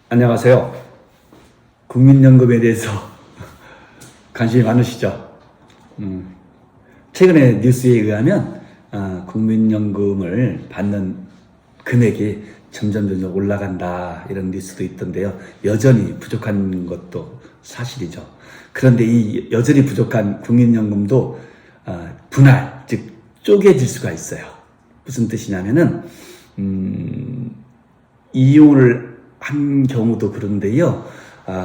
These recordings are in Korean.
안녕하세요. 국민연금에 대해서 관심이 많으시죠? 최근에 뉴스에 의하면 국민연금을 받는 금액이 점점 올라간다 이런 뉴스도 있던데요. 여전히 부족한 것도 사실이죠. 그런데 이 여전히 부족한 국민연금도 분할, 즉 쪼개질 수가 있어요. 무슨 뜻이냐면은 이혼을 한 경우도 그런데요.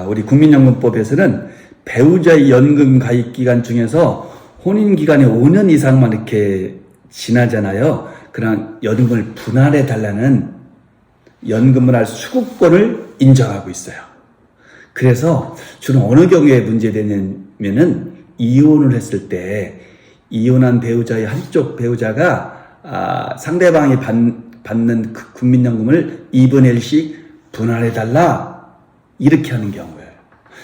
우리 국민연금법에서는 배우자의 연금 가입 기간 중에서 혼인 기간이 5년 이상만 이렇게 지나잖아요. 그런 연금을 분할해 달라는 연금 분할 수급권을 인정하고 있어요. 그래서 주로 어느 경우에 문제되냐면은 이혼을 했을 때 이혼한 배우자의 한쪽 배우자가 상대방이 받는 그 국민연금을 2분의 1씩 분할해달라 이렇게 하는 경우예요.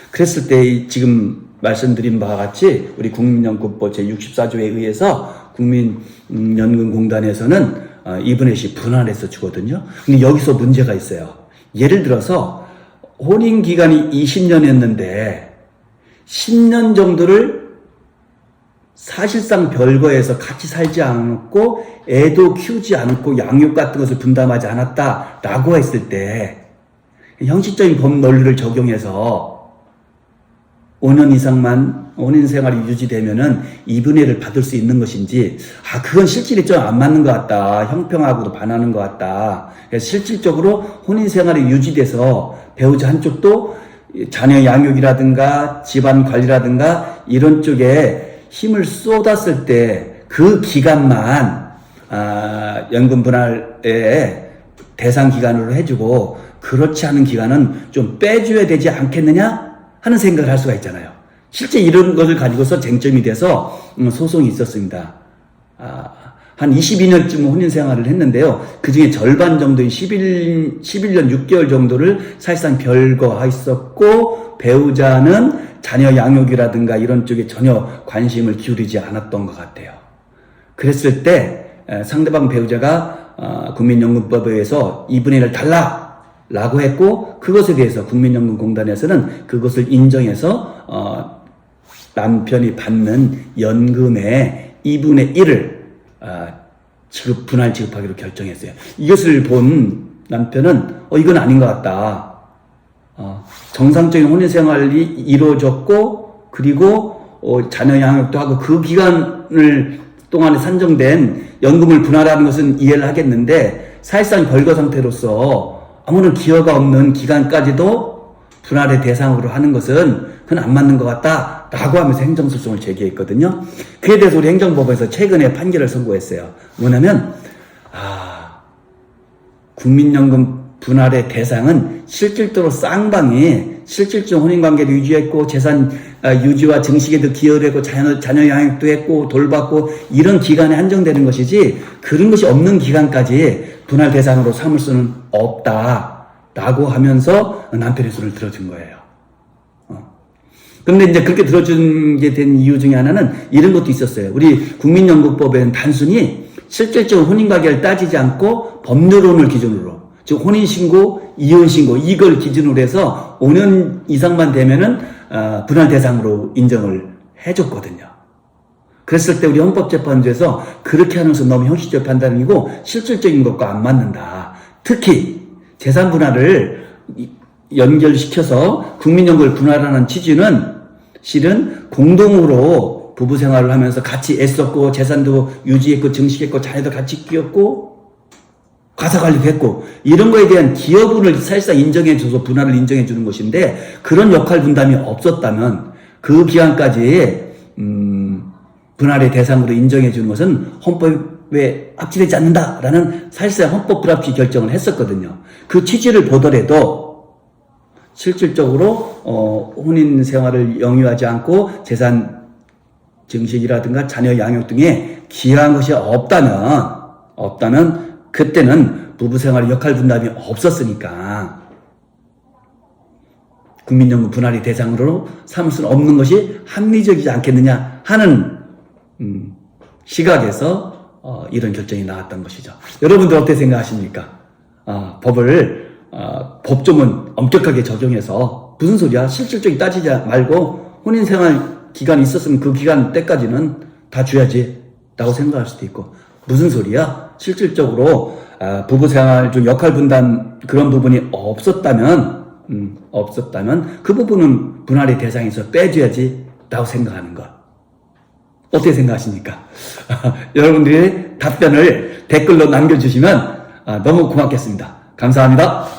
그랬을 때 지금 말씀드린 바와 같이 우리 국민연금법 제64조에 의해서 국민연금공단에서는 2분의 1씩 분할해서 주거든요. 근데 여기서 문제가 있어요. 예를 들어서 혼인기간이 20년이었는데 10년 정도를 사실상 별거에서 같이 살지 않았고 애도 키우지 않았고 양육 같은 것을 분담하지 않았다라고 했을 때 형식적인 법 논리를 적용해서 5년 이상만 혼인 생활이 유지되면은 2분의 1을 받을 수 있는 것인지, 그건 실질이 좀 안 맞는 것 같다. 형평하고도 반하는 것 같다. 그래서 실질적으로 혼인 생활이 유지돼서 배우자 한쪽도 자녀 양육이라든가 집안 관리라든가 이런 쪽에 힘을 쏟았을 때 그 기간만 연금 분할의 대상 기간으로 해주고 그렇지 않은 기간은 좀 빼줘야 되지 않겠느냐 하는 생각을 할 수가 있잖아요. 실제 이런 것을 가지고서 쟁점이 돼서 소송이 있었습니다. 한 22년쯤 혼인 생활을 했는데요. 그 중에 절반 정도인 11년 6개월 정도를 사실상 별거했었고 배우자는 자녀 양육이라든가 이런 쪽에 전혀 관심을 기울이지 않았던 것 같아요. 그랬을 때 상대방 배우자가 국민연금법에 의해서 2분의 1을 달라라고 했고 그것에 대해서 국민연금공단에서는 그것을 인정해서 남편이 받는 연금의 2분의 1을 분할 지급하기로 결정했어요. 이것을 본 남편은 이건 아닌 것 같다. 정상적인 혼인 생활이 이루어졌고 그리고 자녀 양육도 하고 그 기간을 동안에 산정된 연금을 분할하는 것은 이해를 하겠는데 사실상 별거 상태로서 아무런 기여가 없는 기간까지도 분할의 대상으로 하는 것은 그건 안 맞는 것 같다라고 하면서 행정소송을 제기했거든요. 그에 대해서 우리 행정법원에서 최근에 판결을 선고했어요. 뭐냐면 국민연금 분할의 대상은 실질적으로 쌍방이 실질적 혼인관계를 유지했고 재산 유지와 증식에도 기여를 했고 자녀 양육도 했고 돌봤고 이런 기간에 한정되는 것이지 그런 것이 없는 기간까지 분할 대상으로 삼을 수는 없다라고 하면서 남편의 손을 들어준 거예요. 근데 이제 그렇게 들어준 게 된 이유 중에 하나는 이런 것도 있었어요. 우리 국민연금법에는 단순히 실질적 혼인관계를 따지지 않고 법률론을 기준으로 즉 혼인신고, 이혼신고 이걸 기준으로 해서 5년 이상만 되면은 분할 대상으로 인정을 해줬거든요. 그랬을 때 우리 헌법재판소에서 그렇게 하는 것은 너무 형식적 판단이고 실질적인 것과 안 맞는다. 특히 재산 분할을 연결시켜서 국민연금을 분할하는 취지는 실은 공동으로 부부 생활을 하면서 같이 애썼고 재산도 유지했고 증식했고 자녀도 같이 키웠고 가사관리도 했고 이런 거에 대한 기여분을 사실상 인정해줘서 분할을 인정해주는 것인데 그런 역할 분담이 없었다면 그 기간까지 분할의 대상으로 인정해주는 것은 헌법에 합치되지 않는다라는 사실상 헌법 불합치 결정을 했었거든요. 그 취지를 보더라도 실질적으로 혼인 생활을 영위하지 않고 재산 증식이라든가 자녀 양육 등에 기여한 것이 없다면 그때는 부부생활의 역할 분담이 없었으니까 국민연금 분할이 대상으로 삼을 수는 없는 것이 합리적이지 않겠느냐 하는 시각에서 이런 결정이 나왔던 것이죠. 여러분들 어떻게 생각하십니까? 법을 법조문 엄격하게 적용해서 무슨 소리야? 실질적인 따지지 말고 혼인생활 기간이 있었으면 그 기간 때까지는 다 줘야지 라고 생각할 수도 있고, 무슨 소리야? 실질적으로 부부생활 중 역할 분담 그런 부분이 없었다면 그 부분은 분할의 대상에서 빼줘야지 라고 생각하는 것. 어떻게 생각하십니까? 여러분들이 답변을 댓글로 남겨주시면 너무 고맙겠습니다. 감사합니다.